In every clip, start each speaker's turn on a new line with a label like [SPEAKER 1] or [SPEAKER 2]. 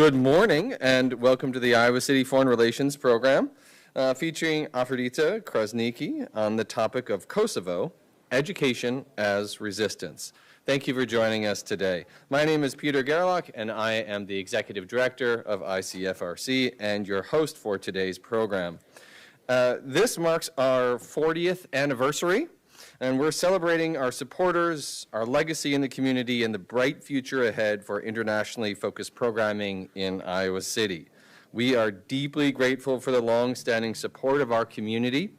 [SPEAKER 1] Good morning and welcome to the Iowa City Foreign Relations Program featuring Aferdita Krasniqi on the topic of Kosovo, Education as Resistance. Thank you for joining us today. My name is Peter Gerlach and I am the Executive Director of ICFRC and your host for today's program. This marks our 40th anniversary. And we're celebrating our supporters, our legacy in the community, and the bright future ahead for internationally focused programming in Iowa City. We are deeply grateful for the long-standing support of our community.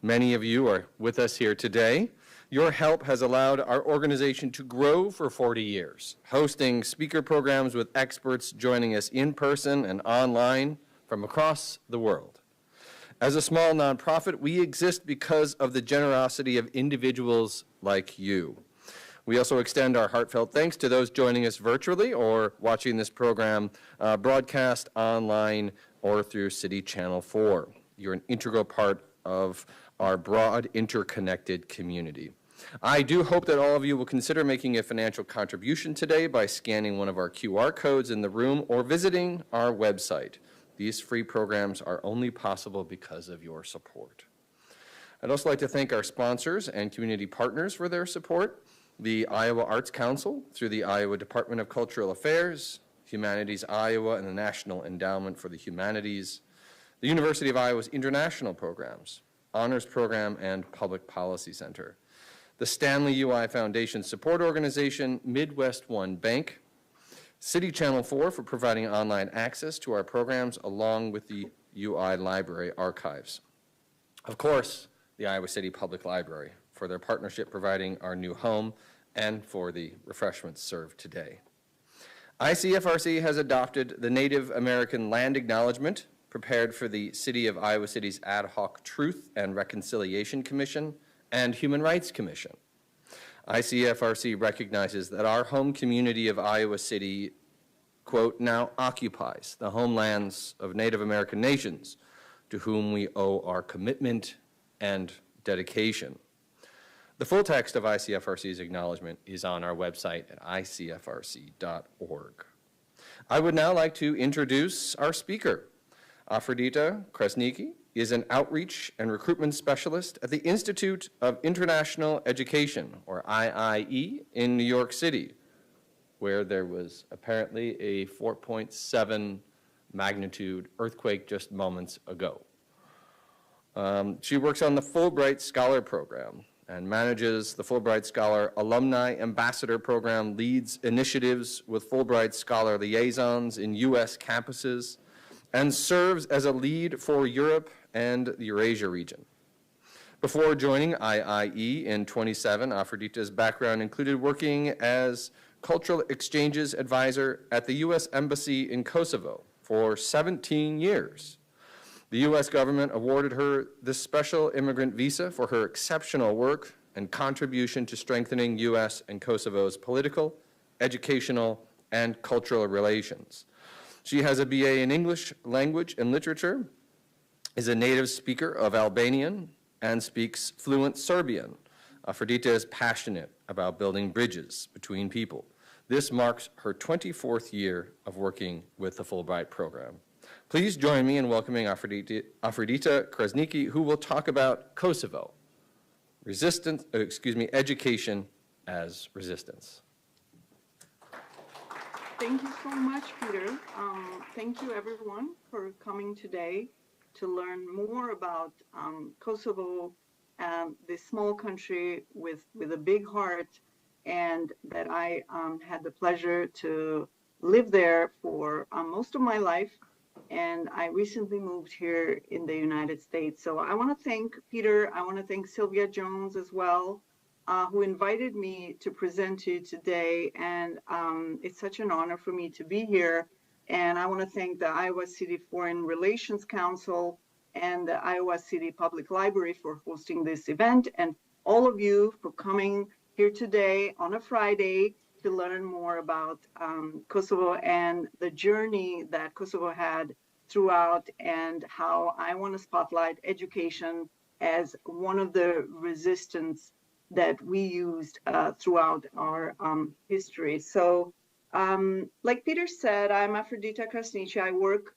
[SPEAKER 1] Many of you are with us here today. Your help has allowed our organization to grow for 40 years, hosting speaker programs with experts joining us in person and online from across the world. As a small nonprofit, we exist because of the generosity of individuals like you. We also extend our heartfelt thanks to those joining us virtually or watching this program broadcast online or through City Channel 4. You're an integral part of our broad, interconnected community. I do hope that all of you will consider making a financial contribution today by scanning one of our QR codes in the room or visiting our website. These free programs are only possible because of your support. I'd also like to thank our sponsors and community partners for their support, the Iowa Arts Council through the Iowa Department of Cultural Affairs, Humanities Iowa and the National Endowment for the Humanities, the University of Iowa's international programs, Honors Program and Public Policy Center, the Stanley UI Foundation Support Organization, Midwest One Bank, City Channel 4 for providing online access to our programs along with the UI Library archives. Of course, the Iowa City Public Library for their partnership providing our new home and for the refreshments served today. ICFRC has adopted the Native American Land Acknowledgement prepared for the City of Iowa City's Ad Hoc Truth and Reconciliation Commission and Human Rights Commission. ICFRC recognizes that our home community of Iowa City, quote, now occupies the homelands of Native American nations to whom we owe our commitment and dedication. The full text of ICFRC's acknowledgement is on our website at icfrc.org. I would now like to introduce our speaker. Aferdita Krasniqi is an outreach and recruitment specialist at the Institute of International Education, or IIE, in New York City, where there was apparently a 4.7 magnitude earthquake just moments ago. She works on the Fulbright Scholar Program and manages the Fulbright Scholar Alumni Ambassador Program, leads initiatives with Fulbright Scholar liaisons in U.S. campuses, and serves as a lead for Europe and the Eurasia region. Before joining IIE in 2007, Aferdita's background included working as Cultural Exchanges Advisor at the U.S. Embassy in Kosovo for 17 years. The U.S. government awarded her the special immigrant visa for her exceptional work and contribution to strengthening U.S. and Kosovo's political, educational, and cultural relations. She has a BA in English Language and Literature, is a native speaker of Albanian, and speaks fluent Serbian. Aferdita is passionate about building bridges between people. This marks her 24th year of working with the Fulbright program. Please join me in welcoming Aferdita Krasniqi, who will talk about Kosovo, education as resistance.
[SPEAKER 2] Thank you so much, Peter. Thank you, everyone, for coming today to learn more about Kosovo, this small country with a big heart, and that I had the pleasure to live there for most of my life. And I recently moved here in the United States. So I want to thank Peter. I want to thank Sylvia Jones as well, who invited me to present to you today. And it's such an honor for me to be here. And I want to thank the Iowa City Foreign Relations Council and the Iowa City Public Library for hosting this event, and all of you for coming here today on a Friday to learn more about Kosovo and the journey that Kosovo had throughout, and how I want to spotlight education as one of the resistance that we used throughout our history. So Like Peter said, I'm Aferdita Krasniqi. I work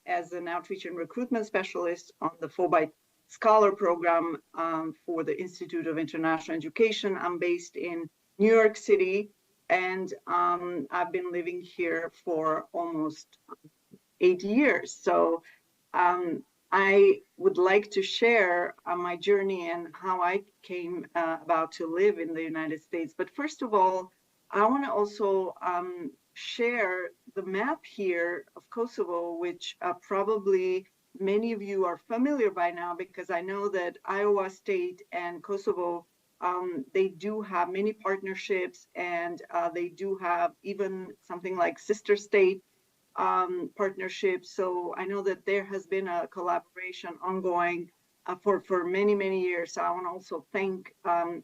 [SPEAKER 2] as an outreach and recruitment specialist on the Fulbright Scholar Program for the Institute of International Education. I'm based in New York City, and I've been living here for almost 8 years. So um, I would like to share my journey and how I came about to live in the United States. But first of all, I want to also share the map here of Kosovo, which probably many of you are familiar by now, because I know that Iowa State and Kosovo, they do have many partnerships, and they do have even something like sister state partnership. So I know that there has been a collaboration ongoing for many, many years. So I want to also thank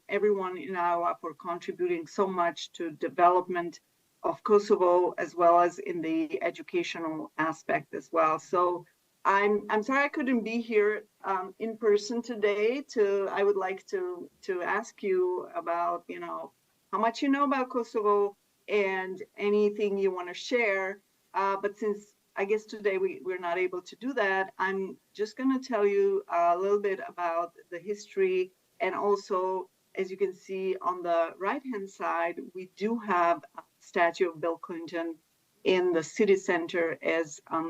[SPEAKER 2] everyone in Iowa for contributing so much to development of Kosovo, as well as in the educational aspect as well. So I'm sorry I couldn't be here in person today. I would like to ask you about, how much you know about Kosovo and anything you want to share. But since I guess today we're not able to do that, I'm just going to tell you a little bit about the history. And also, as you can see on the right-hand side, we do have a statue of Bill Clinton in the city center as a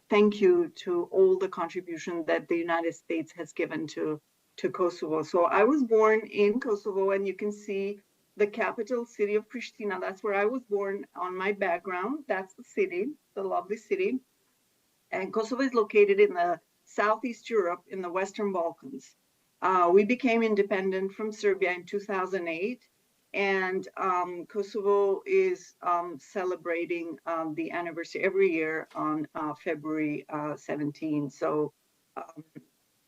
[SPEAKER 2] thank you to all the contribution that the United States has given to Kosovo. So I was born in Kosovo, and you can see the capital city of Pristina. That's where I was born on my background. That's the city, the lovely city. And Kosovo is located in the Southeast Europe in the Western Balkans. We became independent from Serbia in 2008. And Kosovo is celebrating the anniversary every year on February 17. So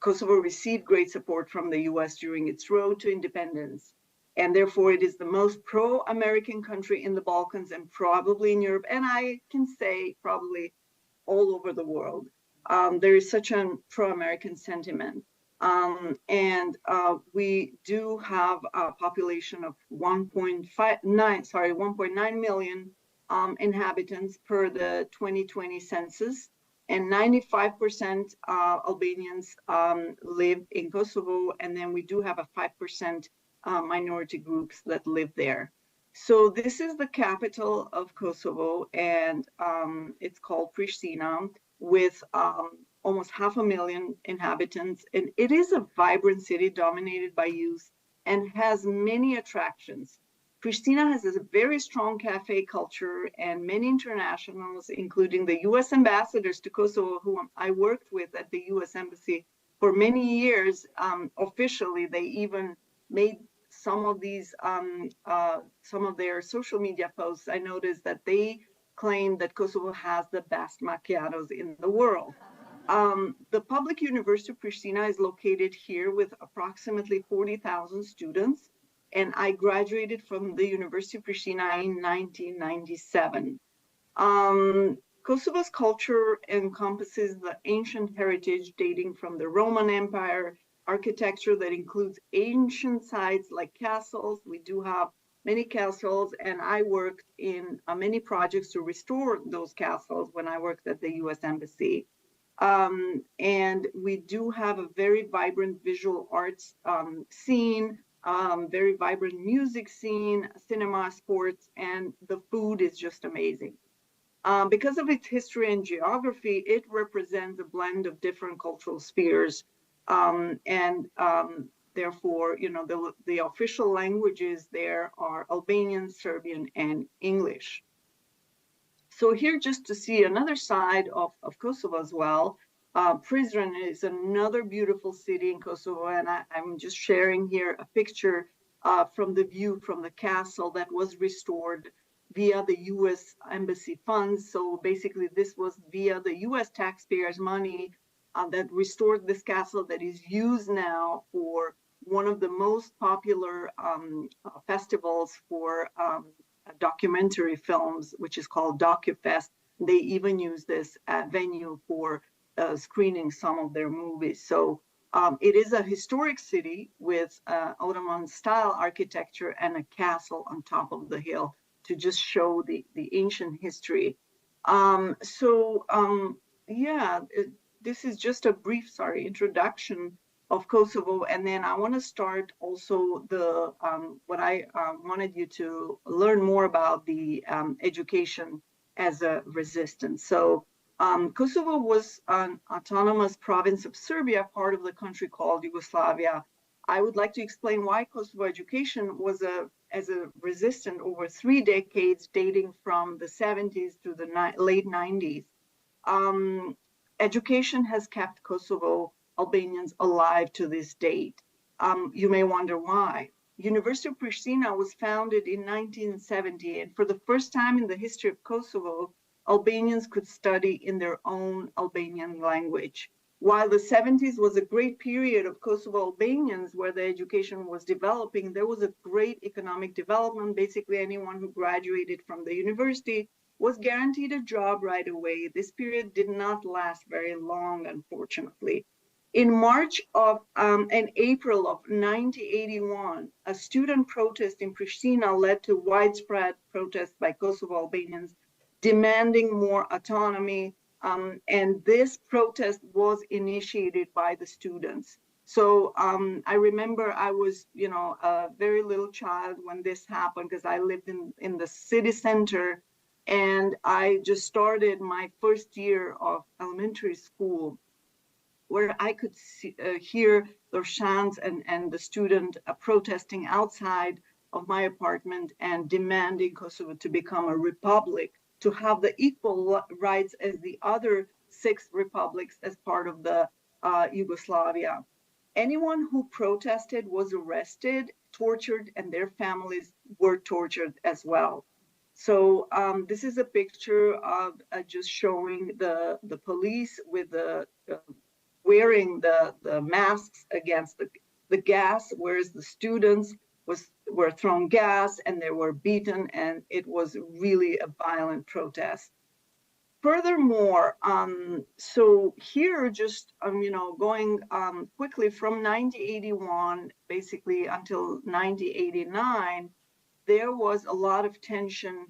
[SPEAKER 2] Kosovo received great support from the US during its road to independence. And therefore, it is the most pro-American country in the Balkans and probably in Europe, and I can say probably all over the world. There is such a pro-American sentiment. And we do have a population of 1.9 million inhabitants per the 2020 census, and 95% Albanians live in Kosovo, and then we do have a 5% minority groups that live there. So this is the capital of Kosovo, and it's called Pristina, with almost 500,000 inhabitants. And it is a vibrant city dominated by youth and has many attractions. Pristina has a very strong cafe culture, and many internationals, including the US ambassadors to Kosovo, who I worked with at the US Embassy for many years. Officially, they even made some of their social media posts. I noticed that they claim that Kosovo has the best macchiatos in the world. The public university of Pristina is located here with approximately 40,000 students, and I graduated from the University of Pristina in 1997. Kosovo's culture encompasses the ancient heritage dating from the Roman Empire, architecture that includes ancient sites like castles. We do have many castles, and I worked in many projects to restore those castles when I worked at the US Embassy. And we do have a very vibrant visual arts scene, very vibrant music scene, cinema, sports, and the food is just amazing. Because of its history and geography, it represents a blend of different cultural spheres. Therefore, the official languages there are Albanian, Serbian, and English. So here, just to see another side of Kosovo as well, Prizren is another beautiful city in Kosovo, and I'm just sharing here a picture from the view from the castle that was restored via the US Embassy funds. So basically, this was via the US taxpayers' money that restored this castle that is used now for one of the most popular festivals for documentary films, which is called DocuFest. They even use this venue for screening some of their movies. So it is a historic city with Ottoman style architecture and a castle on top of the hill. to just show the ancient history. Yeah, this is just a brief, introduction of Kosovo, and then I want to start also the what I wanted you to learn more about the education as a resistance. So Kosovo was an autonomous province of Serbia, part of the country called Yugoslavia. I would like to explain why Kosovo education was as a resistant over 3 decades, dating from the 70s to the late 90s. Um, Education has kept Kosovo Albanians alive to this date. You may wonder why. University of Pristina was founded in 1970, and for the first time in the history of Kosovo, Albanians could study in their own Albanian language. While the 70s was a great period of Kosovo Albanians where the education was developing, there was a great economic development. Basically, anyone who graduated from the university was guaranteed a job right away. This period did not last very long, unfortunately. In March of and April of 1981, a student protest in Pristina led to widespread protests by Kosovo Albanians demanding more autonomy. And this protest was initiated by the students. So I remember I was, a very little child when this happened because I lived in the city center, and I just started my first year of elementary school, where I could hear the chants and the student protesting outside of my apartment and demanding Kosovo to become a republic, to have the equal rights as the other 6 republics as part of the Yugoslavia. Anyone who protested was arrested, tortured, and their families were tortured as well. So this is a picture of just showing the police with the wearing the masks against the gas, whereas the students were thrown gas and they were beaten, and it was really a violent protest. Furthermore, so here just going quickly from 1981 basically until 1989, there was a lot of tension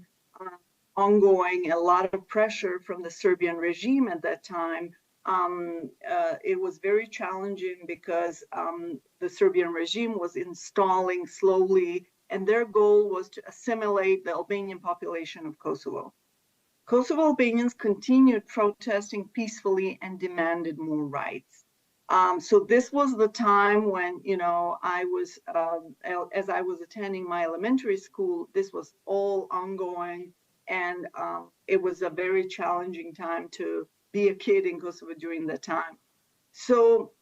[SPEAKER 2] ongoing, a lot of pressure from the Serbian regime at that time. It was very challenging because the Serbian regime was installing slowly, and their goal was to assimilate the Albanian population of Kosovo. Kosovo Albanians continued protesting peacefully and demanded more rights. So this was the time when, I was, as I was attending my elementary school, this was all ongoing, and it was a very challenging time to be a kid in Kosovo during that time. So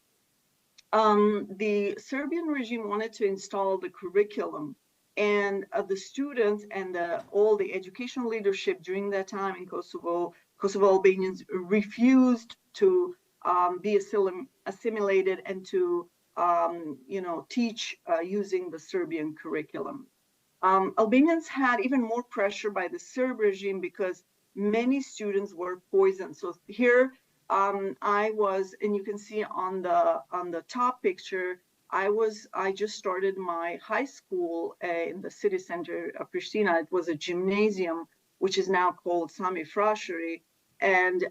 [SPEAKER 2] the Serbian regime wanted to install the curriculum, and the students and all the educational leadership during that time in Kosovo, Kosovo Albanians refused to be assimilated and to teach using the Serbian curriculum. Albanians had even more pressure by the Serb regime because many students were poisoned. So here I was, and you can see on the top picture, I just started my high school in the city center of Pristina. It was a gymnasium, which is now called ICFRC. And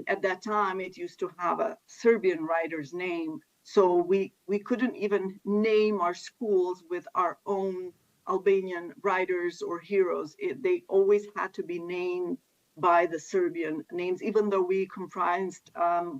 [SPEAKER 2] at that time, it used to have a Serbian writer's name. So we couldn't even name our schools with our own Albanian writers or heroes. They always had to be named by the Serbian names, even though we comprised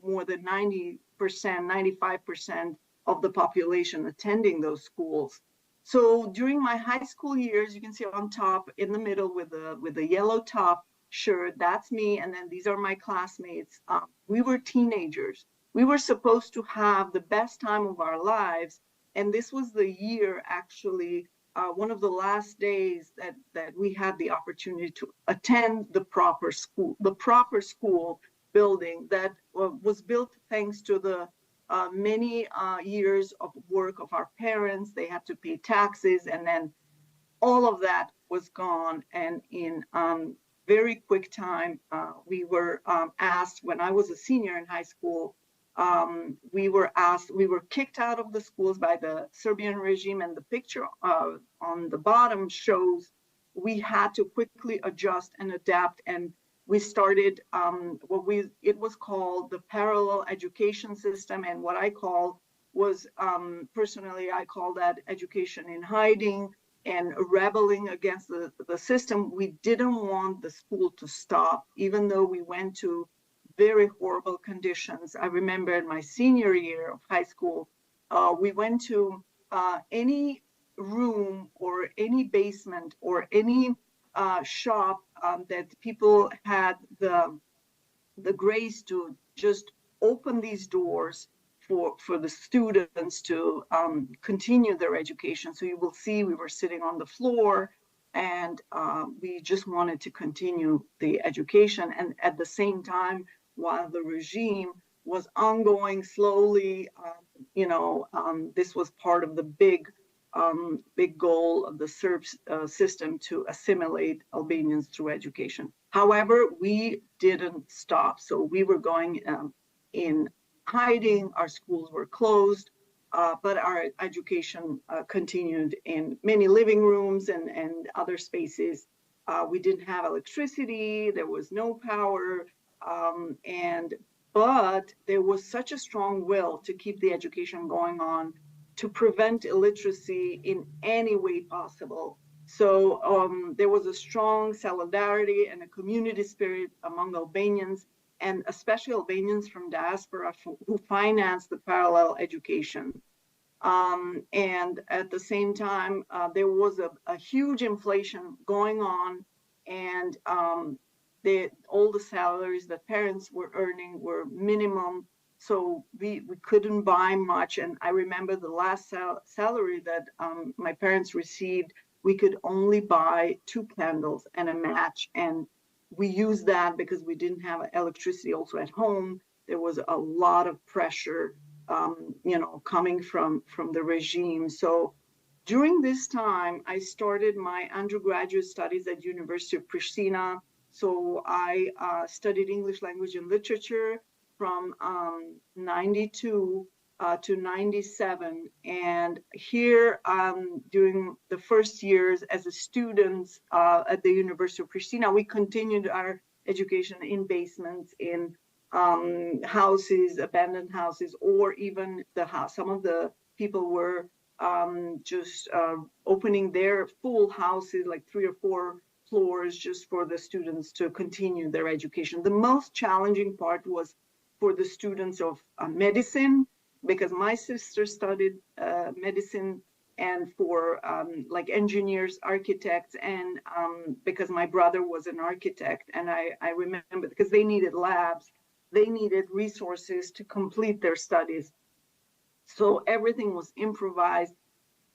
[SPEAKER 2] more than 90%, 95% of the population attending those schools. So during my high school years, you can see on top in the middle with the yellow top shirt, that's me. And then these are my classmates. We were teenagers. We were supposed to have the best time of our lives. And this was the year, actually, one of the last days that we had the opportunity to attend the proper school building that was built thanks to the many years of work of our parents. They had to pay taxes, and then all of that was gone. And in very quick time, we were asked, when I was a senior in high school, we were kicked out of the schools by the Serbian regime, and the picture on the bottom shows we had to quickly adjust and adapt, and we started it was called the parallel education system, and what I call was personally I call that education in hiding and rebelling against the system. We didn't want the school to stop, even though we went to very horrible conditions. I remember in my senior year of high school, we went to any room or any basement or any shop that people had the grace to just open these doors for the students to continue their education. So you will see we were sitting on the floor, and we just wanted to continue the education. And at the same time, while the regime was ongoing slowly, this was part of the big goal of the Serb system to assimilate Albanians through education. However, we didn't stop. So we were going in hiding, our schools were closed, but our education continued in many living rooms and other spaces. We didn't have electricity, there was no power, but there was such a strong will to keep the education going on, to prevent illiteracy in any way possible. So there was a strong solidarity and a community spirit among Albanians, and especially Albanians from diaspora who financed the parallel education. And at the same time, there was a huge inflation going on, and all the salaries that parents were earning were minimum. So we couldn't buy much. And I remember the last salary that my parents received, we could only buy 2 candles and a match. And we used that because we didn't have electricity also at home. There was a lot of pressure, coming from the regime. So during this time, I started my undergraduate studies at University of Pristina. So I studied English language and literature from 92 to 97. And here during the first years as a student at the University of Pristina, we continued our education in basements, in houses, abandoned houses, or even the house. Some of the people were just opening their full houses, like 3 or 4 floors, just for the students to continue their education. The most challenging part was for the students of medicine, because my sister studied medicine, and for like engineers, architects, and because my brother was an architect. And I remember, because they needed labs, they needed resources to complete their studies. So everything was improvised.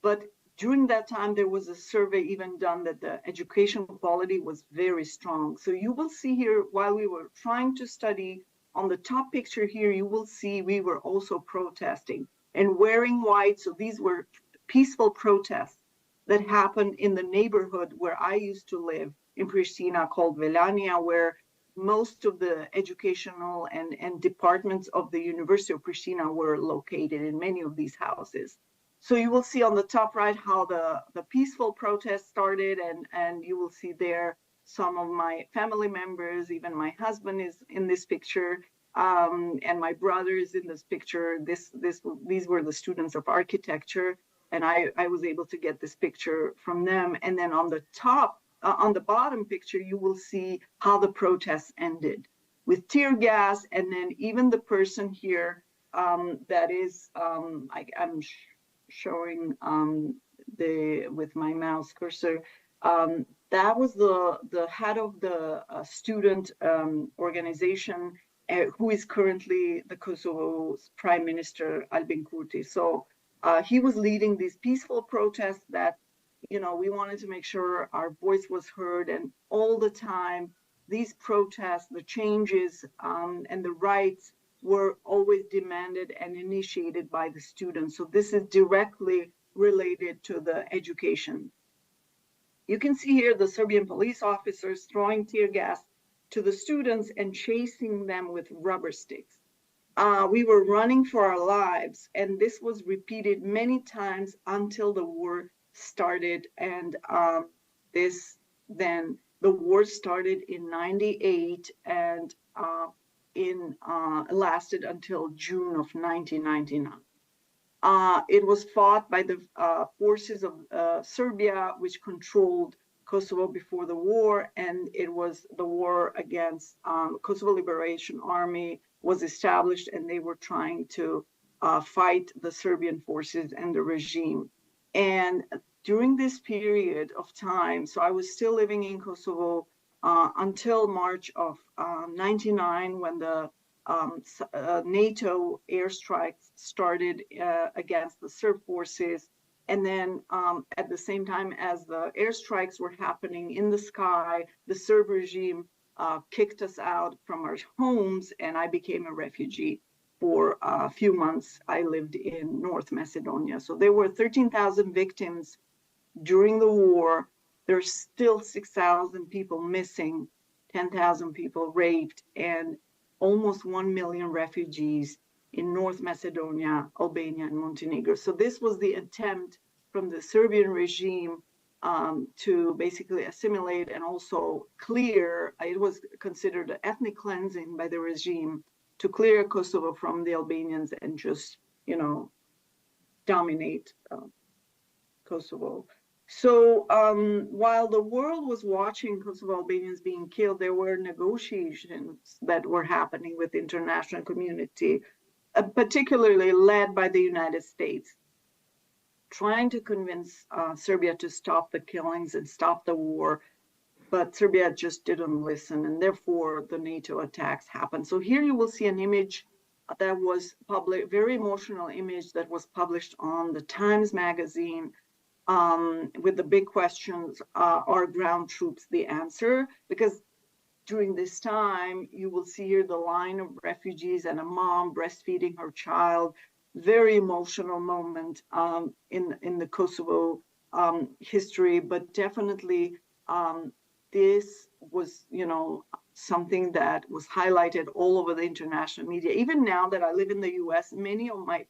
[SPEAKER 2] But during that time, there was a survey even done that the education quality was very strong. So you will see here, while we were trying to study, on the top picture here, you will see we were also protesting and wearing white. So these were peaceful protests that happened in the neighborhood where I used to live in Pristina, called Velania, where most of the educational and departments of the University of Pristina were located in many of these houses. So you will see on the top right how the peaceful protest started, and you will see there some of my family members, even my husband is in this picture, and my brother is in this picture. These were the students of architecture, and I was able to get this picture from them. And then on the top, on the bottom picture, you will see how the protests ended with tear gas, and then even the person here that is, I'm showing with my mouse cursor, that was the head of the student organization, who is currently the Kosovo's Prime Minister, Albin Kurti. So he was leading these peaceful protests that, we wanted to make sure our voice was heard. And all the time, these protests, the changes and the rights were always demanded and initiated by the students. So this is directly related to the education. You can see here the Serbian police officers throwing tear gas to the students and chasing them with rubber sticks. We were running for our lives, and this was repeated many times until the war started. And this then the war started in 98 and lasted until June of 1999. It was fought by the forces of Serbia, which controlled Kosovo before the war, and it was the war against Kosovo Liberation Army was established, and they were trying to fight the Serbian forces and the regime. And during this period of time, so I was still living in Kosovo until March of 99, when the NATO airstrikes started against the Serb forces. And then at the same time as the airstrikes were happening in the sky, the Serb regime kicked us out from our homes, and I became a refugee. For a few months, I lived in North Macedonia. So there were 13,000 victims during the war. There's still 6,000 people missing, 10,000 people raped, and almost 1 million refugees in North Macedonia, Albania, and Montenegro. So this was the attempt from the Serbian regime to basically assimilate and also clear, it was considered an ethnic cleansing by the regime to clear Kosovo from the Albanians and just, dominate Kosovo. So while the world was watching Kosovo Albanians being killed, there were negotiations that were happening with the international community, particularly led by the United States, trying to convince Serbia to stop the killings and stop the war. But Serbia just didn't listen, and therefore the NATO attacks happened. So here you will see an image that was published, very emotional image that was published on the Times magazine, with the big questions, are ground troops the answer? Because during this time, you will see here the line of refugees and a mom breastfeeding her child. Very emotional moment in the Kosovo history, but definitely this was, something that was highlighted all over the international media. Even now that I live in the US, many of my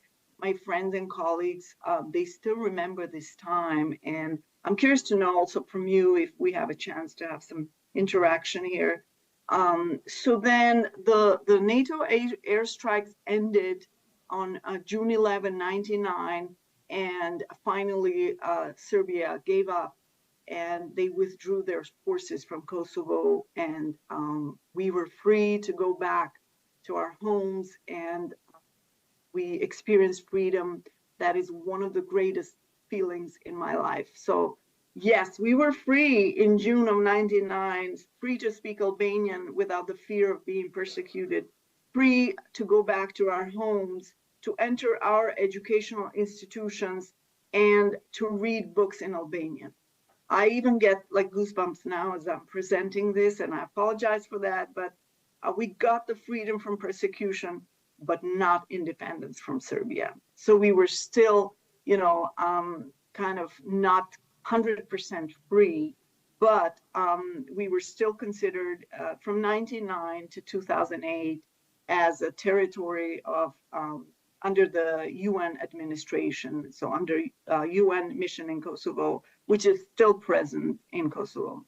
[SPEAKER 2] friends and colleagues, they still remember this time. And I'm curious to know also from you if we have a chance to have some interaction here. So then the NATO airstrikes ended on June 11, 1999, and finally Serbia gave up and they withdrew their forces from Kosovo, and we were free to go back to our homes, and we experienced freedom. That is one of the greatest feelings in my life. So yes, we were free in June of 99, free to speak Albanian without the fear of being persecuted, free to go back to our homes, to enter our educational institutions, and to read books in Albanian. I even get like goosebumps now as I'm presenting this, and I apologize for that, but we got the freedom from persecution, but not independence from Serbia. So we were still, kind of not 100% free, but we were still considered from 1999 to 2008 as a territory of under the UN administration, so under UN mission in Kosovo, which is still present in Kosovo.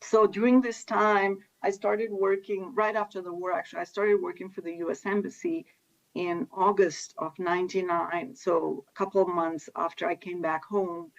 [SPEAKER 2] So during this time, I started working, right after the war, actually, I started working for the US Embassy in August of 99, so a couple of months after I came back home,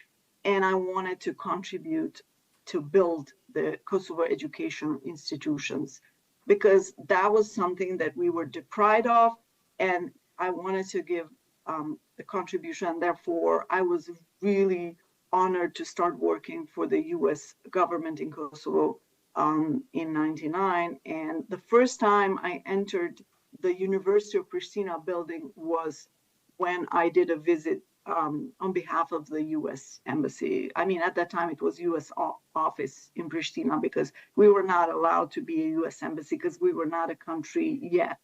[SPEAKER 2] and I wanted to contribute to build the Kosovo education institutions, because that was something that we were deprived of, and I wanted to give the contribution, and therefore I was really honored to start working for the US government in Kosovo in 99. And the first time I entered the University of Pristina building was when I did a visit on behalf of the US Embassy. I mean, at that time it was US office in Pristina, because we were not allowed to be a US Embassy because we were not a country yet.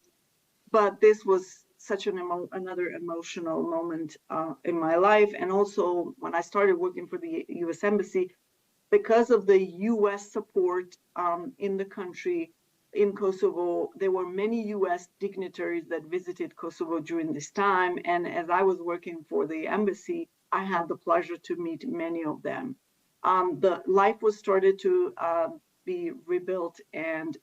[SPEAKER 2] But this was such another emotional moment in my life. And also when I started working for the US Embassy, because of the US support in the country, in Kosovo, there were many US dignitaries that visited Kosovo during this time. And as I was working for the embassy, I had the pleasure to meet many of them. the life was started to be rebuilt, and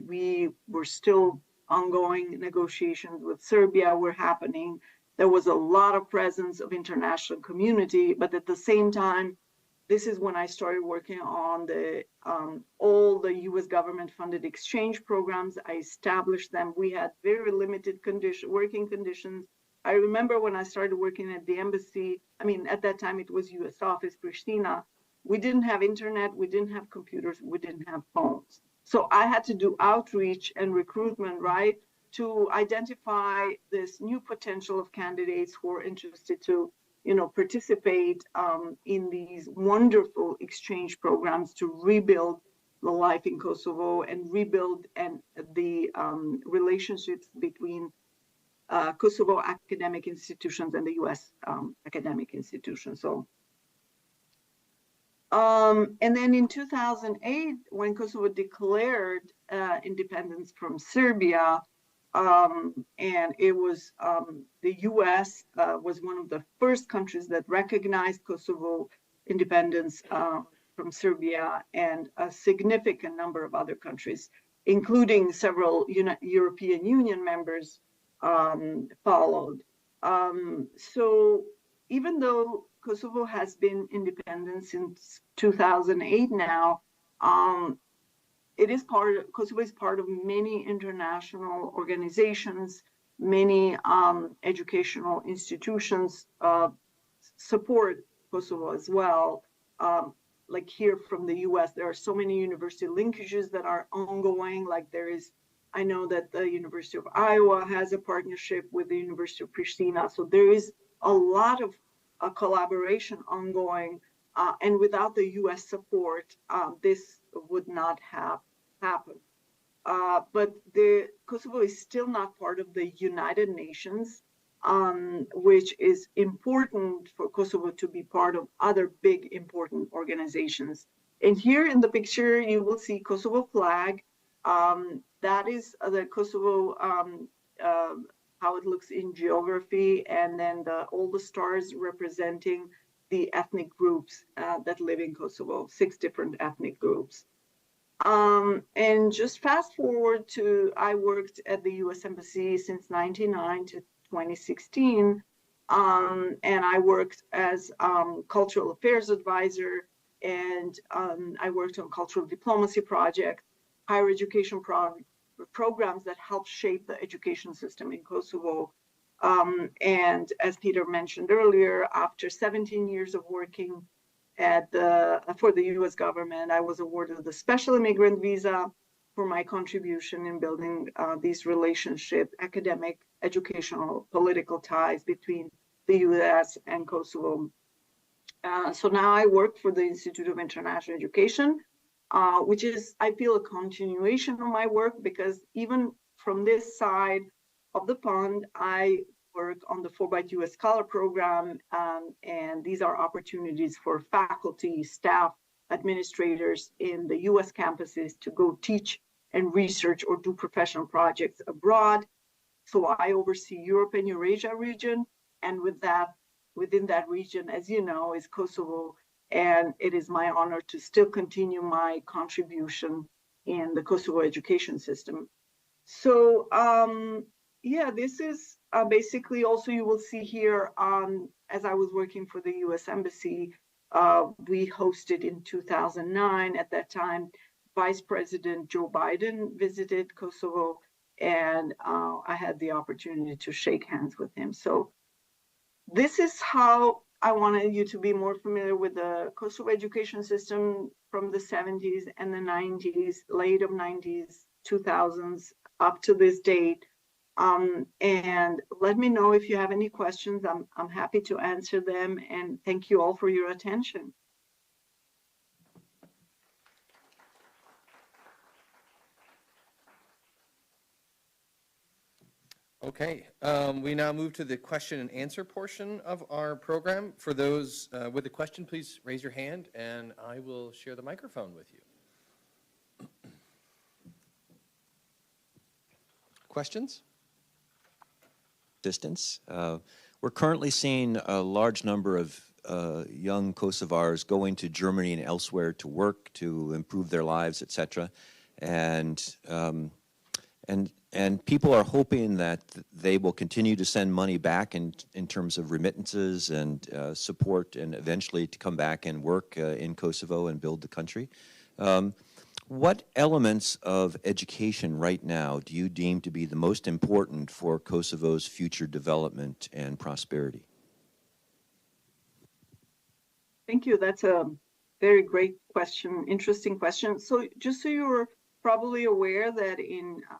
[SPEAKER 2] we were still ongoing negotiations with Serbia were happening. There was a lot of presence of international community, but at the same time, this is when I started working on the all the U.S. government-funded exchange programs. I established them. We had very limited working conditions. I remember when I started working at the embassy, I mean, at that time it was U.S. office, Pristina. We didn't have internet, we didn't have computers, we didn't have phones. So I had to do outreach and recruitment, right, to identify this new potential of candidates who are interested to, participate in these wonderful exchange programs to rebuild the life in Kosovo and rebuild the relationships between Kosovo academic institutions and the U.S. Academic institutions. So, and then in 2008, when Kosovo declared independence from Serbia, and it was the U.S. Was one of the first countries that recognized Kosovo independence from Serbia, and a significant number of other countries, including several European Union members, followed. So even though Kosovo has been independent since 2008 now, Kosovo is part of many international organizations, many educational institutions support Kosovo as well. Like here from the US, there are so many university linkages that are ongoing. Like I know that the University of Iowa has a partnership with the University of Pristina. So there is a lot of collaboration ongoing. And without the US support, this would not have happened. But Kosovo is still not part of the United Nations, which is important for Kosovo to be part of other big important organizations. And here in the picture, you will see Kosovo flag. That is the Kosovo, how it looks in geography, and then all the stars representing the ethnic groups that live in Kosovo, 6 different ethnic groups. And just fast forward to, I worked at the U.S. Embassy since 1999 to 2016, and I worked as cultural affairs advisor, and I worked on cultural diplomacy projects, higher education programs that help shape the education system in Kosovo. And as Peter mentioned earlier, after 17 years of working for the U.S. government, I was awarded the special immigrant visa for my contribution in building these relationships, academic, educational, political ties between the U.S. and Kosovo. So now I work for the Institute of International Education, which is, I feel, a continuation of my work, because even from this side of the pond, I work on the Fulbright U.S. Scholar Program, and these are opportunities for faculty, staff, administrators in the U.S. campuses to go teach and research or do professional projects abroad. So I oversee Europe and Eurasia region, and within that region, as you know, is Kosovo, and it is my honor to still continue my contribution in the Kosovo education system. So yeah, this is basically also, you will see here, as I was working for the U.S. Embassy, we hosted in 2009, at that time, Vice President Joe Biden visited Kosovo, and I had the opportunity to shake hands with him. So this is how I wanted you to be more familiar with the Kosovo education system from the 70s and the 90s, late of 90s, 2000s, up to this date. And let me know if you have any questions. I'm happy to answer them, and thank you all for your attention.
[SPEAKER 1] Okay, we now move to the question and answer portion of our program. For those with a question, please raise your hand and I will share the microphone with you. Questions?
[SPEAKER 3] We're currently seeing a large number of young Kosovars going to Germany and elsewhere to work, to improve their lives, etc. And people are hoping that they will continue to send money back in terms of remittances and support, and eventually to come back and work in Kosovo and build the country. What elements of education right now do you deem to be the most important for Kosovo's future development and prosperity?
[SPEAKER 2] Thank you. That's a very great question, interesting question. So just so you're probably aware that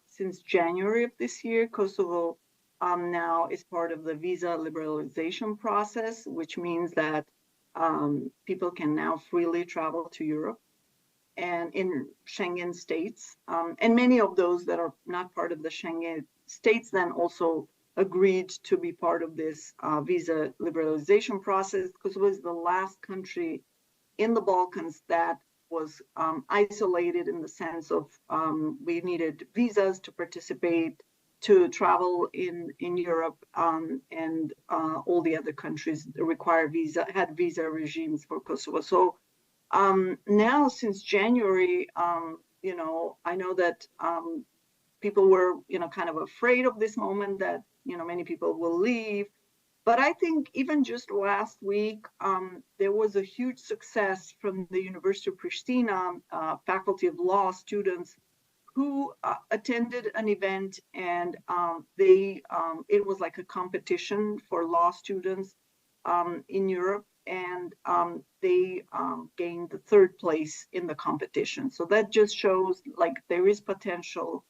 [SPEAKER 2] since January of this year, Kosovo now is part of the visa liberalization process, which means that people can now freely travel to Europe and in Schengen states. And many of those that are not part of the Schengen states then also agreed to be part of this visa liberalization process. Kosovo is the last country in the Balkans that was isolated in the sense of we needed visas to participate, to travel in Europe, and all the other countries had visa regimes for Kosovo. So now since January, I know that people were, kind of afraid of this moment that, many people will leave. But I think even just last week, there was a huge success from the University of Pristina, Faculty of Law students who attended an event, and it was like a competition for law students in Europe, and they gained the third place in the competition. So that just shows like there is potential,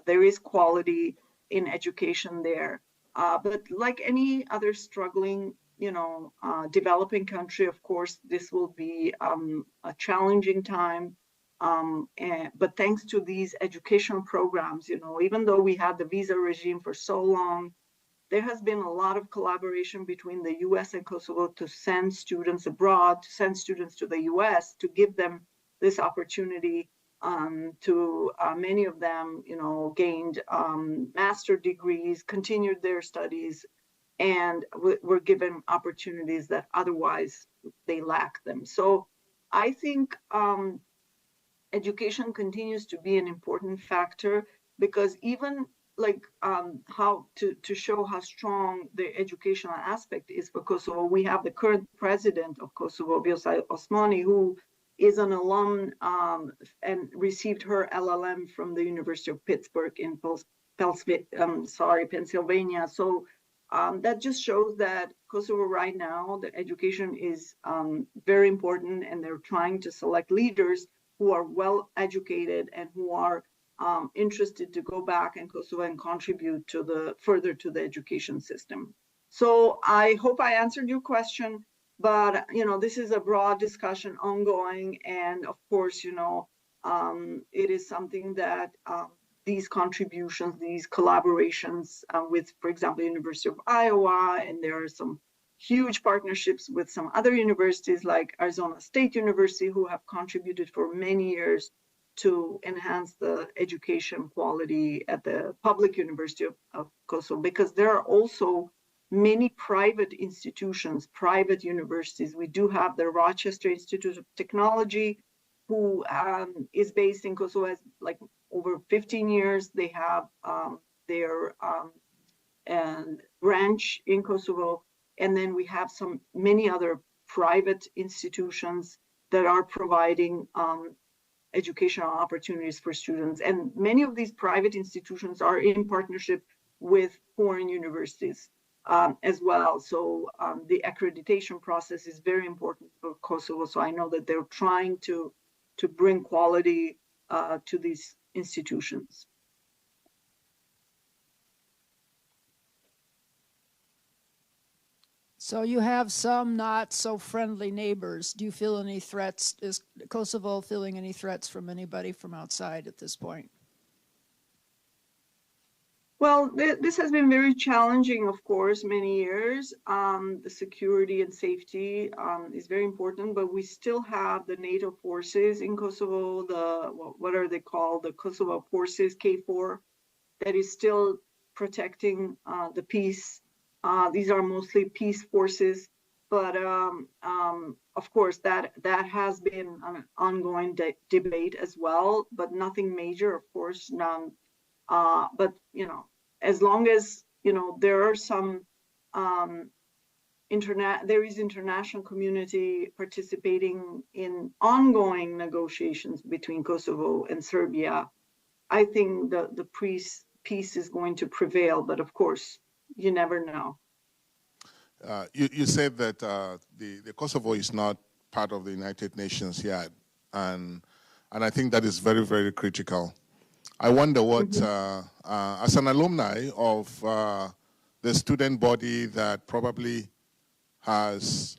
[SPEAKER 2] there is quality in education there. But like any other struggling, developing country, of course, this will be a challenging time. But thanks to these educational programs, even though we had the visa regime for so long, there has been a lot of collaboration between the US and Kosovo to send students abroad, to send students to the US, to give them this opportunity. Many of them, gained master degrees, continued their studies, and were given opportunities that otherwise they lack them. So I think education continues to be an important factor, because even like how to show how strong the educational aspect is for Kosovo, we have the current president of Kosovo, Vjosa Osmani, who is an alum and received her LLM from the University of Pittsburgh in Pennsylvania. So that just shows that Kosovo right now, the education is very important, and they're trying to select leaders who are well educated and who are interested to go back in Kosovo and contribute further to the education system. So I hope I answered your question. But, this is a broad discussion ongoing. And of course, it is something that these contributions, these collaborations with, for example, University of Iowa, and there are some huge partnerships with some other universities like Arizona State University, who have contributed for many years to enhance the education quality at the public University of Kosovo, because there are also many private institutions, private universities. We do have the Rochester Institute of Technology, who is based in Kosovo, has like over 15 years. They have their branch in Kosovo. And then we have many other private institutions that are providing educational opportunities for students. And many of these private institutions are in partnership with foreign universities as well. So the accreditation process is very important for Kosovo. So I know that they're trying to bring quality to these institutions.
[SPEAKER 4] So you have some not so friendly neighbors. Do you feel any threats? Is Kosovo feeling any threats from anybody from outside at this point?
[SPEAKER 2] Well, this has been very challenging, of course, many years. The security and safety is very important, but we still have the NATO forces in Kosovo, what are they called? The Kosovo forces, KFOR, that is still protecting the peace. These are mostly peace forces. But of course, that has been an ongoing debate as well, but nothing major, of course, none. But as long as there are some there is international community participating in ongoing negotiations between Kosovo and Serbia, I think the peace is going to prevail. But of course, you never know.
[SPEAKER 5] You said that the Kosovo is not part of the United Nations yet, and I think that is very, very critical. I wonder what, as an alumni of the student body that probably has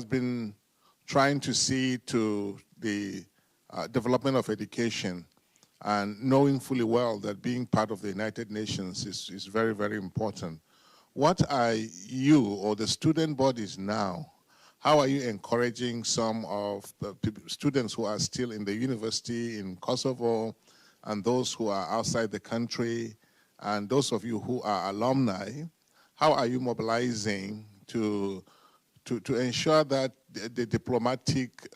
[SPEAKER 5] been trying to see to the development of education, and knowing fully well that being part of the United Nations is very, very important. What are you or the student bodies now? How are you encouraging some of the students who are still in the university in Kosovo, and those who are outside the country, and those of you who are alumni? How are you mobilizing to ensure that the diplomatic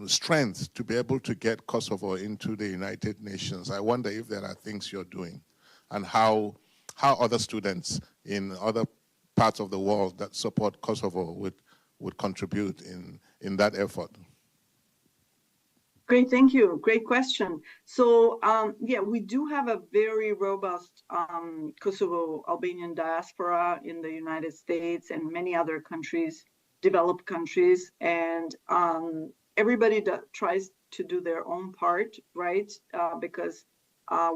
[SPEAKER 5] strength to be able to get Kosovo into the United Nations? I wonder if there are things you're doing, and how other students in other parts of the world that support Kosovo would contribute in that effort.
[SPEAKER 2] Great, thank you. Great question. So yeah, we do have a very robust Kosovo Albanian diaspora in the United States and many other countries, developed countries, and everybody tries to do their own part, right? Because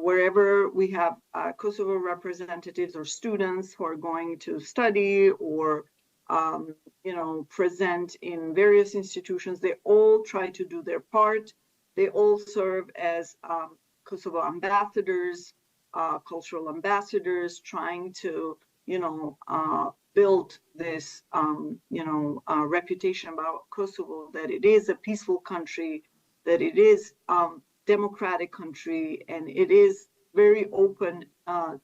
[SPEAKER 2] wherever we have Kosovo representatives or students who are going to study or present in various institutions, they all try to do their part. They all serve as Kosovo ambassadors, cultural ambassadors, trying to build this reputation about Kosovo, that it is a peaceful country, that it is democratic country, and it is very open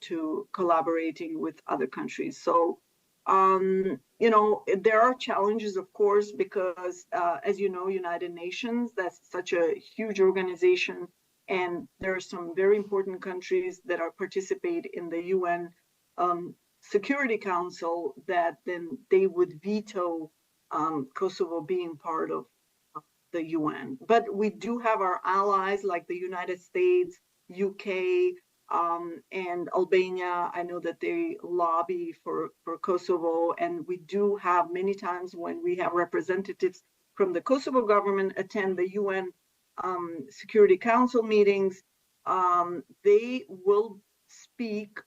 [SPEAKER 2] to collaborating with other countries. So, there are challenges, of course, because as you know, United Nations, that's such a huge organization, and there are some very important countries that are participate in the UN Security Council that then they would veto Kosovo being part of the UN. But we do have our allies like the United States, UK, and Albania. I know that they lobby for Kosovo, and we do have many times when we have representatives from the Kosovo government attend the UN Security Council meetings. They will speak,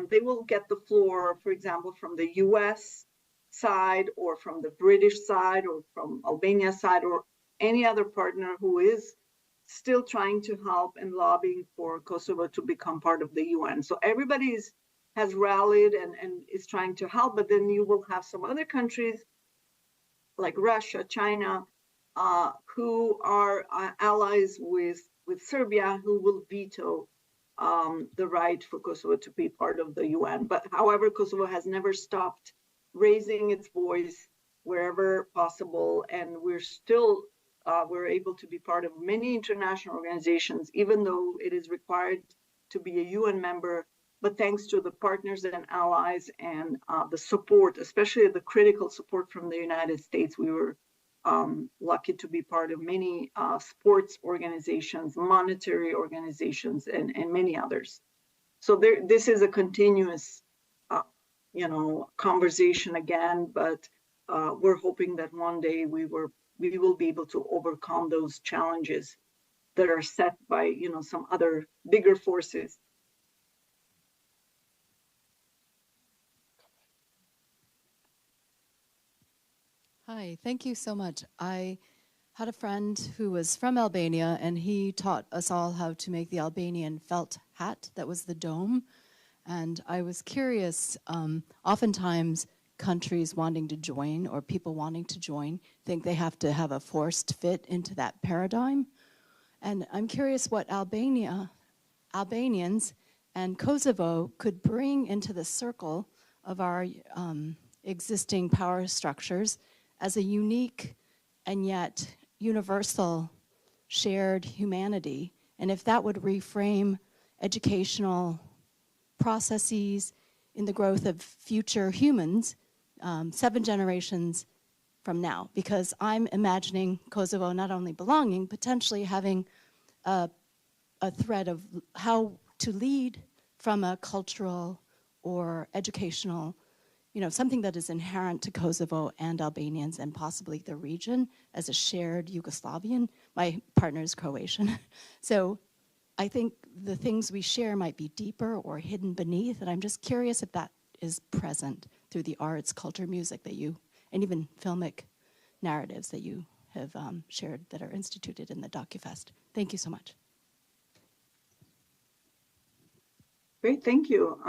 [SPEAKER 2] they will get the floor, for example, from the US side or from the British side or from Albania side or any other partner who is still trying to help and lobbying for Kosovo to become part of the UN. So everybody has rallied and is trying to help, but then you will have some other countries like Russia, China, who are allies with Serbia, who will veto the right for Kosovo to be part of the UN. But however, Kosovo has never stopped raising its voice wherever possible, and we're still we're able to be part of many international organizations, even though it is required to be a UN member. But thanks to the partners and allies and the support, especially the critical support from the United States, we were lucky to be part of many sports organizations, monetary organizations, and many others. So this is a continuous, conversation again, but we're hoping that one day we will be able to overcome those challenges that are set by, some other bigger forces.
[SPEAKER 6] Hi, thank you so much. I had a friend who was from Albania, and he taught us all how to make the Albanian felt hat that was the dome. And I was curious, oftentimes countries wanting to join or people wanting to join think they have to have a forced fit into that paradigm. And I'm curious what Albanians and Kosovo could bring into the circle of our existing power structures as a unique and yet universal shared humanity. And if that would reframe educational processes in the growth of future humans, 7 generations from now, because I'm imagining Kosovo not only belonging, potentially having a thread of how to lead from a cultural or educational, something that is inherent to Kosovo and Albanians and possibly the region as a shared Yugoslavian. My partner is Croatian. So I think the things we share might be deeper or hidden beneath, and I'm just curious if that is present through the arts, culture, music that you, and even filmic narratives that you have shared that are instituted in the DocuFest. Thank you so much.
[SPEAKER 2] Great, thank you.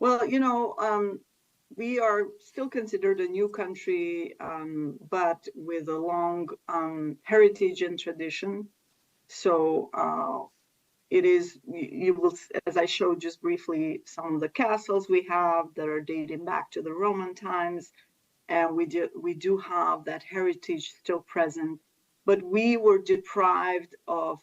[SPEAKER 2] Well, we are still considered a new country, but with a long heritage and tradition. So it is, you will, as I showed just briefly, some of the castles we have that are dating back to the Roman times, and we do have that heritage still present. But we were deprived of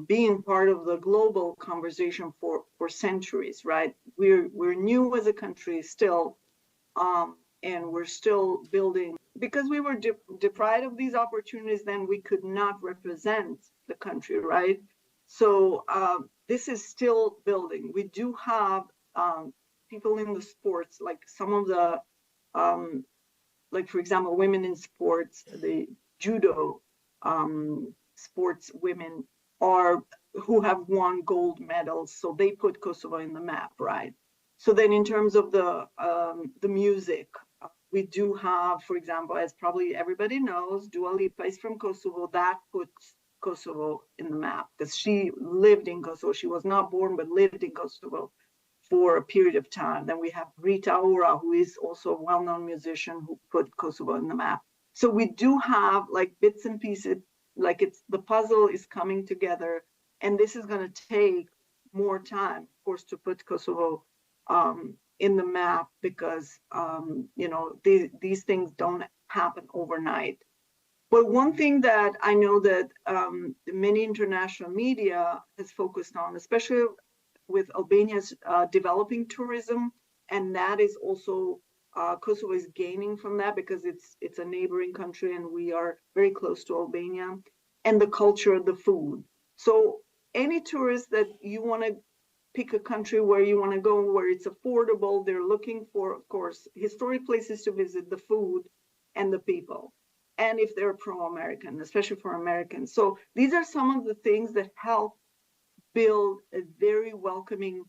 [SPEAKER 2] being part of the global conversation for centuries, right? We're new as a country still, and we're still building. Because we were deprived of these opportunities, then we could not represent the country, right? So this is still building. We do have people in the sports, like some of the, like for example, women in sports, the judo sports women who have won gold medals, so they put Kosovo in the map, right? So then in terms of the music, we do have, for example, as probably everybody knows, Dua Lipa is from Kosovo. That puts Kosovo in the map because she lived in Kosovo. She was not born, but lived in Kosovo for a period of time. Then we have Rita Ora, who is also a well-known musician who put Kosovo in the map. So we do have like bits and pieces, like the puzzle is coming together, and this is going to take more time, of course, to put Kosovo in the map because these things don't happen overnight. But one thing that I know that many international media has focused on, especially with Albania's developing tourism, and that is also Kosovo is gaining from that because it's a neighboring country and we are very close to Albania, and the culture of the food. So any tourist that you want to pick a country where you want to go, where it's affordable, they're looking for, of course, historic places to visit, the food and the people. And if they're pro-American, especially for Americans. So these are some of the things that help build a very welcoming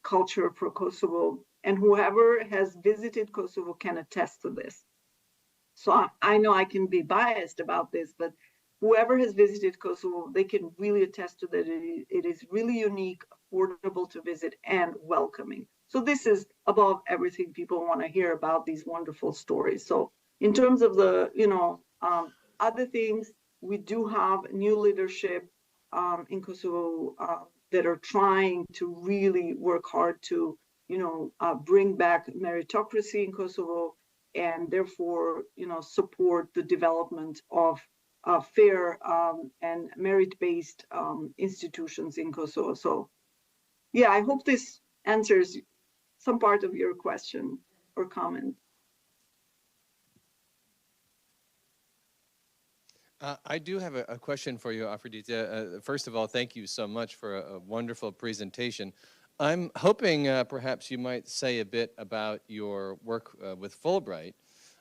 [SPEAKER 2] culture for Kosovo. And whoever has visited Kosovo can attest to this. So I know I can be biased about this, but whoever has visited Kosovo, they can really attest to that. It is really unique, affordable to visit, and welcoming. So this is above everything people want to hear about these wonderful stories. So in terms of the, other things, we do have new leadership in Kosovo that are trying to really work hard to, bring back meritocracy in Kosovo, and therefore, support the development of fair and merit-based institutions in Kosovo. So, yeah, I hope this answers some part of your question or comment.
[SPEAKER 1] I do have a question for you, Aferdita. First of all, thank you so much for a wonderful presentation. I'm hoping perhaps you might say a bit about your work with Fulbright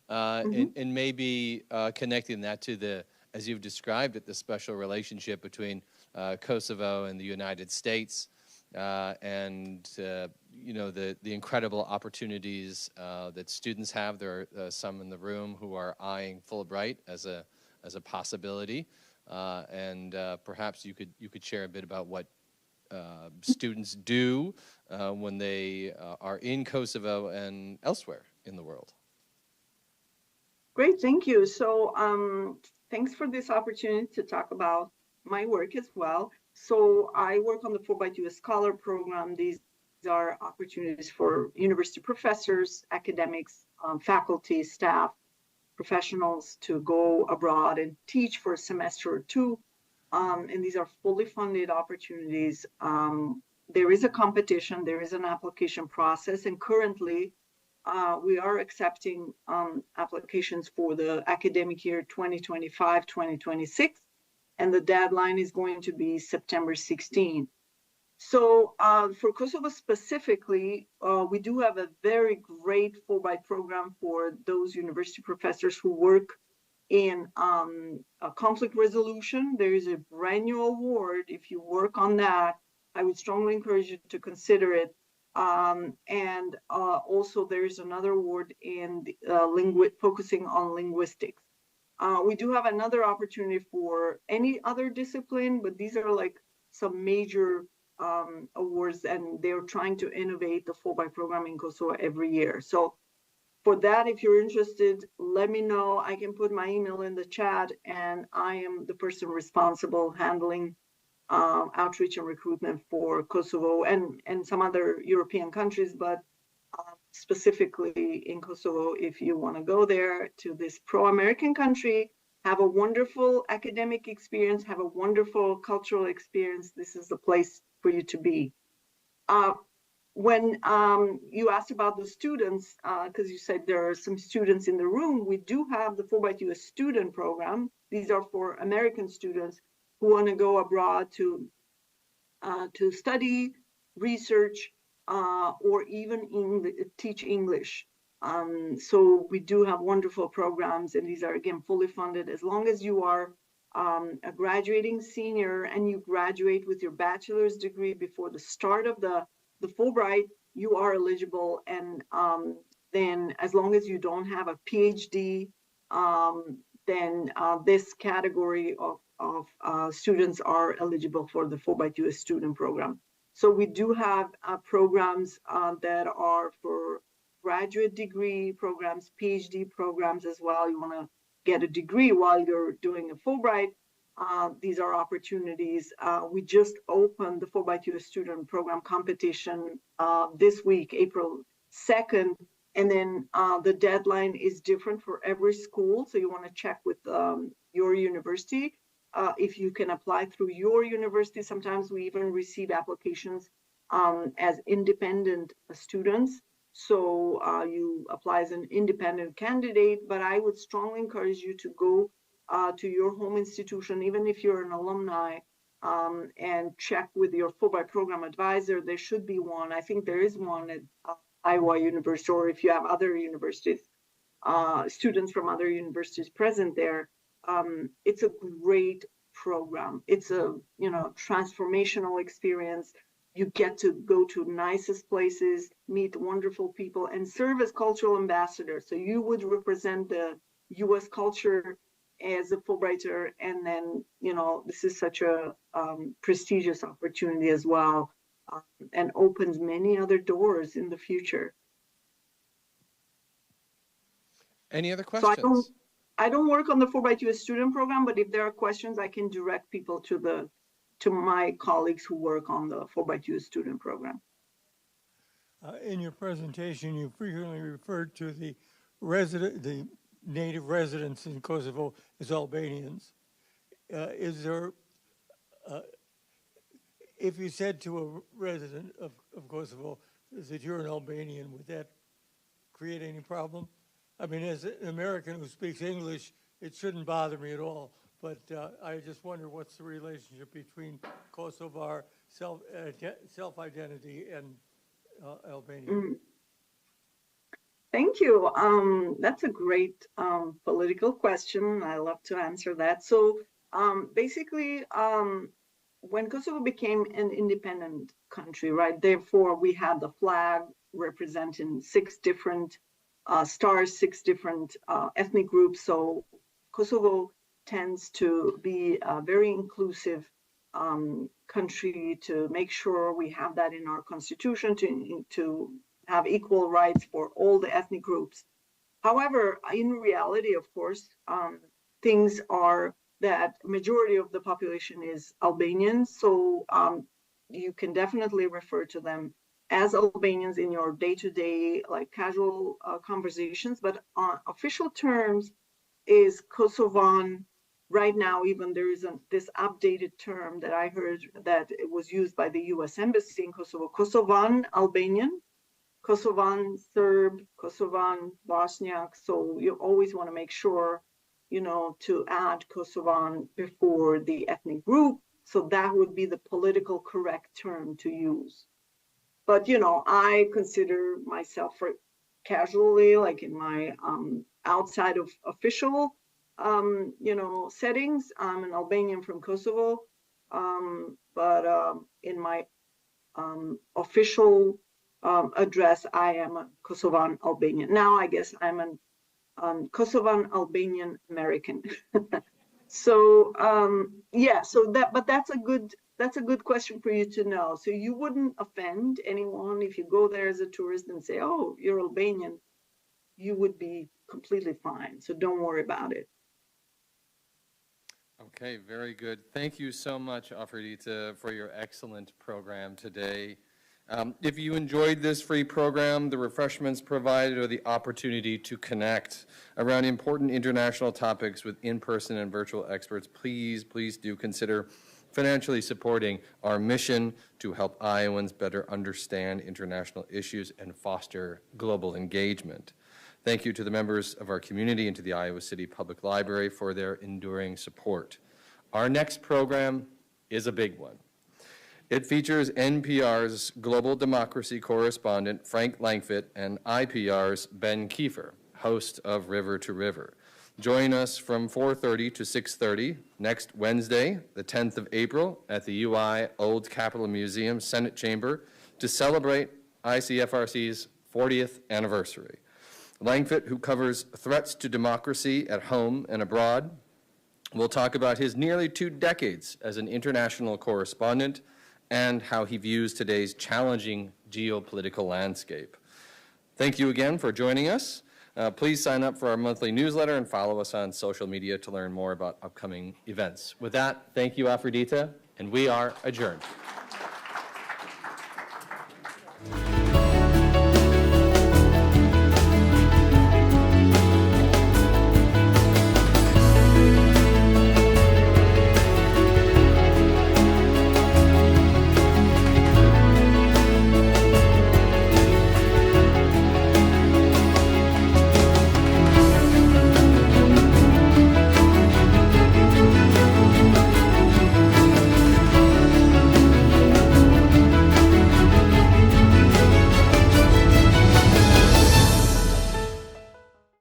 [SPEAKER 1] and maybe connecting that to the, as you've described it, the special relationship between Kosovo and the United States and, the incredible opportunities that students have. There are some in the room who are eyeing Fulbright as a possibility, and perhaps you could share a bit about what students do when they are in Kosovo and elsewhere in the world.
[SPEAKER 2] Great, thank you. So thanks for this opportunity to talk about my work as well. So I work on the 4x2 Scholar program. These are opportunities for university professors, academics, faculty, staff, professionals to go abroad and teach for a semester or two. And these are fully funded opportunities. There is a competition, there is an application process, and currently we are accepting applications for the academic year 2025-2026, and the deadline is going to be September 16. So for Kosovo specifically, we do have a very great Fulbright program for those university professors who work in conflict resolution. There is a brand new award. If you work on that, I would strongly encourage you to consider it. And also there is another award in focusing on linguistics. We do have another opportunity for any other discipline, but these are like some major awards, and they're trying to innovate the Fulbright program in Kosovo every year. So for that, if you're interested, let me know. I can put my email in the chat, and I am the person responsible handling outreach and recruitment for Kosovo and some other European countries, but specifically in Kosovo, if you want to go there to this pro-American country, have a wonderful academic experience, have a wonderful cultural experience, this is the place for you to be. When you asked about the students, because you said there are some students in the room, we do have the Fulbright US student program. These are for American students who want to go abroad to study, research, or even teach English. So we do have wonderful programs, and these are, again, fully funded. As long as you are a graduating senior and you graduate with your bachelor's degree before the start of the Fulbright, you are eligible. And then as long as you don't have a PhD, then this category of students are eligible for the Fulbright US student program. So we do have programs that are for graduate degree programs, PhD programs as well. You want to get a degree while you're doing a Fulbright. These are opportunities. We just opened the Fulbright US student program competition this week, April 2nd. And then the deadline is different for every school. So you want to check with your university if you can apply through your university. Sometimes we even receive applications as independent students. So you apply as an independent candidate, but I would strongly encourage you to go to your home institution, even if you're an alumni, and check with your Fulbright program advisor. There should be one. I think there is one at Iowa University, or if you have other universities, students from other universities present there. It's a great program. It's a transformational experience. You get to go to nicest places, meet wonderful people, and serve as cultural ambassador. So you would represent the U.S. culture as a Fulbrighter, and then this is such a prestigious opportunity as well, and opens many other doors in the future.
[SPEAKER 1] Any other questions?
[SPEAKER 2] So I don't work on the Fulbright US student program, but if there are questions, I can direct people to my colleagues who work on the Fulbright US student program.
[SPEAKER 7] In your presentation, you frequently referred to the native residents in Kosovo as Albanians. Is there, if you said to a resident of Kosovo that you're an Albanian, would that create any problem? I mean, as an American who speaks English, it shouldn't bother me at all. But I just wonder what's the relationship between Kosovar self-identity and Albania.
[SPEAKER 2] Thank you. That's a great political question. I love to answer that. So basically, when Kosovo became an independent country, right, therefore we had the flag representing 6 different stars, 6 different ethnic groups. So Kosovo tends to be a very inclusive country, to make sure we have that in our constitution, to have equal rights for all the ethnic groups. However, in reality, of course, things are that majority of the population is Albanian. So you can definitely refer to them as Albanians in your day-to-day, like casual conversations, but on official terms is Kosovan. Right now, even there is this updated term that I heard that it was used by the U.S. Embassy in Kosovo, Kosovan Albanian, Kosovan Serb, Kosovan Bosniak. So you always want to make sure, to add Kosovan before the ethnic group. So that would be the political correct term to use. But, I consider myself casually, like in my outside of official settings. I'm an Albanian from Kosovo, but in my official address, I am a Kosovan Albanian. Now, I guess I'm an Kosovan Albanian American. So but that's a good question for you to know. So you wouldn't offend anyone if you go there as a tourist and say, "Oh, you're Albanian." You would be completely fine. So don't worry about it.
[SPEAKER 1] Okay, very good. Thank you so much, Aferdita, for your excellent program today. If you enjoyed this free program, the refreshments provided or the opportunity to connect around important international topics with in-person and virtual experts, please do consider financially supporting our mission to help Iowans better understand international issues and foster global engagement. Thank you to the members of our community and to the Iowa City Public Library for their enduring support. Our next program is a big one. It features NPR's global democracy correspondent Frank Langfitt and IPR's Ben Kiefer, host of River to River. Join us from 4:30 to 6:30 next Wednesday, the 10th of April, at the UI Old Capitol Museum Senate Chamber to celebrate ICFRC's 40th anniversary. Langfitt, who covers threats to democracy at home and abroad, will talk about his nearly 2 decades as an international correspondent and how he views today's challenging geopolitical landscape. Thank you again for joining us. Please sign up for our monthly newsletter and follow us on social media to learn more about upcoming events. With that, thank you, Aferdita, and we are adjourned.